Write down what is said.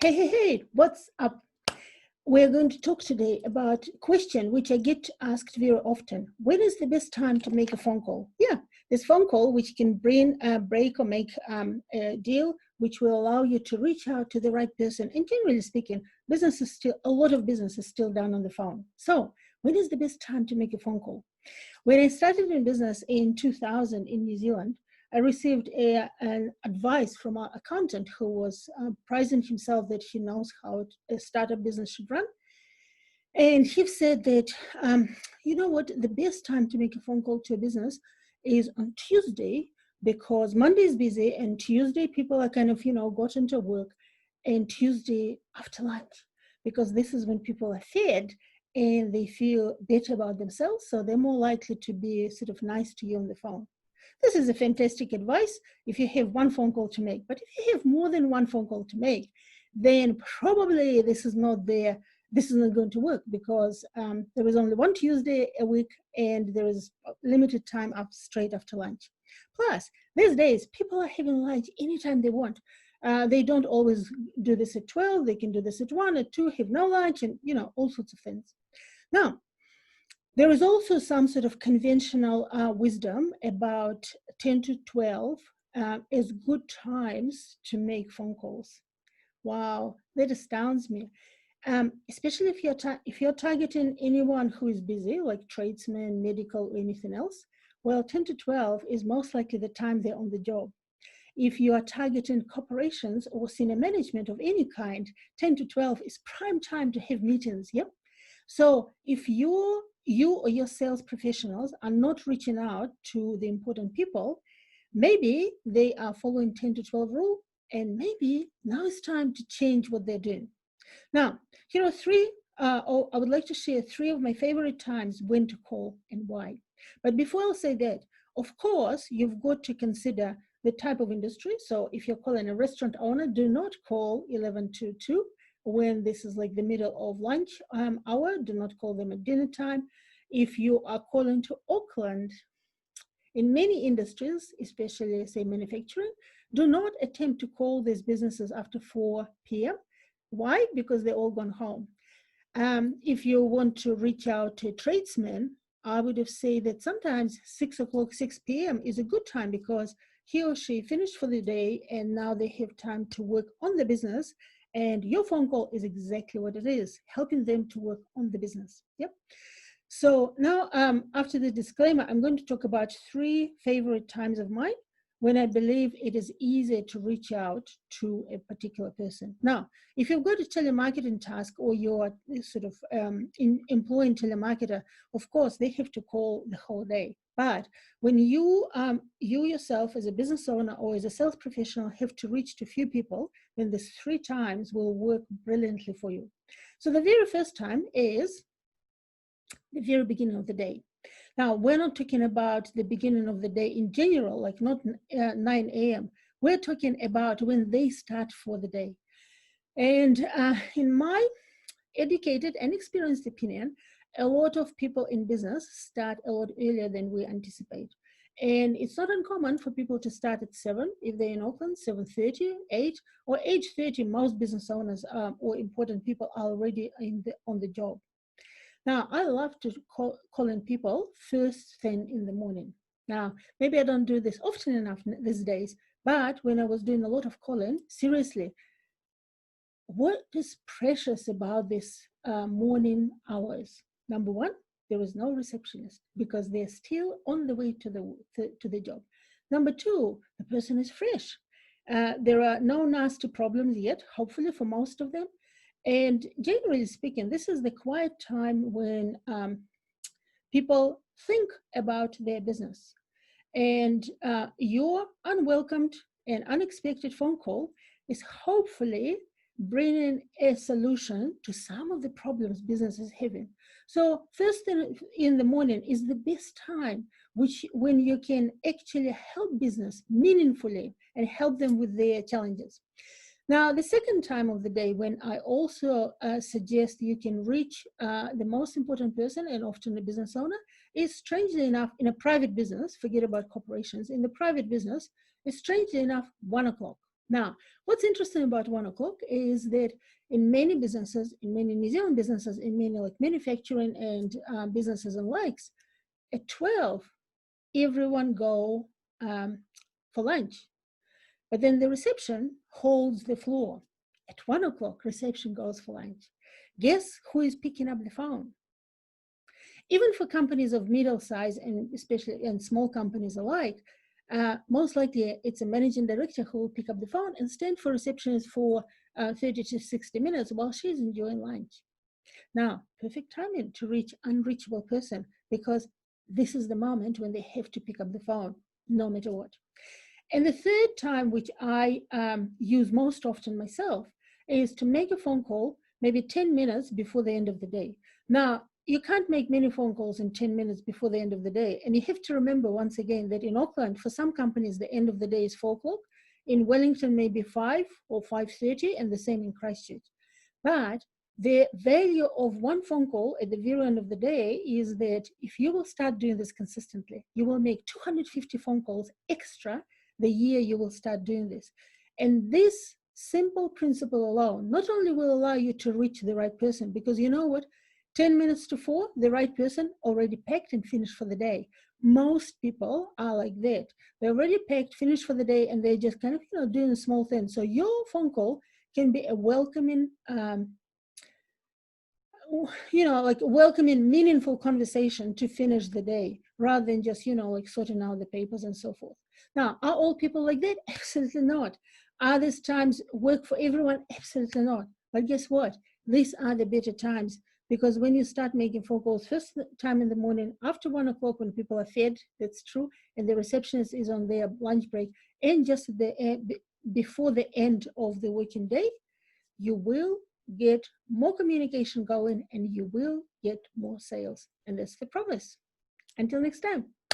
Hey, hey, hey, what's up? We're going to talk today about a question which I get asked very often. When is the best time to make a phone call? Yeah, this phone call which can bring a break or make a deal which will allow you to reach out to the right person. And generally speaking, a lot of business is still done on the phone. So when is the best time to make a phone call? When I started in business in 2000 in New Zealand, I received an advice from our accountant who was prizing himself that he knows how a startup business should run. And he said that, you know what, the best time to make a phone call to a business is on Tuesday because Monday is busy and Tuesday people are kind of, got into work, and Tuesday after lunch, because this is when people are fed and they feel better about themselves. So they're more likely to be sort of nice to you on the phone. This is a fantastic advice if you have one phone call to make. But if you have more than one phone call to make, then probably this is not going to work because there is only one Tuesday a week and there is limited time up straight after lunch. Plus, these days, people are having lunch anytime they want. They don't always do this at 12. They can do this at 1, at 2, have no lunch, and, all sorts of things. Now, there is also some sort of conventional wisdom about 10 to 12 as good times to make phone calls. Wow, that astounds me. Especially if you're targeting anyone who is busy, like tradesmen, medical, or anything else. Well, 10 to 12 is most likely the time they're on the job. If you are targeting corporations or senior management of any kind, 10 to 12 is prime time to have meetings. Yep. So if you or your sales professionals are not reaching out to the important people, maybe they are following 10 to 12 rule, and maybe now it's time to change what they're doing. Now, I would like to share three of my favorite times when to call and why. But before I'll say that, of course, you've got to consider the type of industry. So if you're calling a restaurant owner, do not call 11 to 2 when this is like the middle of lunch hour. Do not call them at dinner time. If you are calling to Auckland, in many industries, especially say manufacturing, do not attempt to call these businesses after 4 p.m. Why? Because they're all gone home. If you want to reach out to tradesmen, I would have said that sometimes 6 o'clock, 6 p.m. is a good time because he or she finished for the day and now they have time to work on the business. And your phone call is exactly what it is, helping them to work on the business. Yep. So now, after the disclaimer, I'm going to talk about three favorite times of mine when I believe it is easier to reach out to a particular person. Now, if you've got a telemarketing task or you're sort of employing telemarketer, of course, they have to call the whole day. But when you yourself as a business owner or as a sales professional have to reach to few people, then these three times will work brilliantly for you. So the very first time is the very beginning of the day. Now, we're not talking about the beginning of the day in general, like not 9 a.m. We're talking about when they start for the day. And in my educated and experienced opinion, a lot of people in business start a lot earlier than we anticipate. And it's not uncommon for people to start at 7 if they're in Auckland, 7:30, 8, or 8:30. Most business owners or important people are already on the job. Now, I love to call in people first thing in the morning. Now, maybe I don't do this often enough these days, but when I was doing a lot of calling, seriously, what is precious about this morning hours? Number one, there is no receptionist because they're still on the way to the job. Number two, the person is fresh. There are no nasty problems yet, hopefully for most of them. And generally speaking, this is the quiet time when people think about their business. And your unwelcomed and unexpected phone call is hopefully bringing a solution to some of the problems business is having. So first thing in the morning is the best time when you can actually help business meaningfully and help them with their challenges. Now, the second time of the day when I also suggest you can reach the most important person and often a business owner is, strangely enough, in a private business, forget about corporations, in the private business, is strangely enough 1 o'clock. Now, what's interesting about 1 o'clock is that in many businesses, in many New Zealand businesses, in many like manufacturing and businesses and likes, at 12, everyone go for lunch. But then the reception holds the floor. At 1 o'clock, reception goes for lunch. Guess who is picking up the phone? Even for companies of middle size and especially and small companies alike, most likely it's a managing director who will pick up the phone and stand for receptionist for 30 to 60 minutes while she's enjoying lunch. Now, perfect timing to reach unreachable person, because this is the moment when they have to pick up the phone, no matter what. And the third time, which I use most often myself, is to make a phone call maybe 10 minutes before the end of the day. Now, you can't make many phone calls in 10 minutes before the end of the day. And you have to remember once again that in Auckland, for some companies, the end of the day is 4 o'clock. In Wellington, maybe 5 or 5:30, and the same in Christchurch. But the value of one phone call at the very end of the day is that if you will start doing this consistently, you will make 250 phone calls extra the year you will start doing this. And this simple principle alone not only will allow you to reach the right person, because you know what, 10 minutes to 4, the right person already packed and finished for the day. Most people are like that. They're already packed, finished for the day, and they're just kind of doing a small thing. So your phone call can be a welcoming like welcoming meaningful conversation to finish the day, rather than just like sorting out the papers and so forth. Now, are all people like that? Absolutely not. Are these times work for everyone? Absolutely not. But guess what, these are the better times, because when you start making phone calls first time in the morning after 1 o'clock when people are fed, that's true, and the receptionist is on their lunch break, and just before the end of the working day, you will get more communication going and you will get more sales. And that's the promise. Until next time.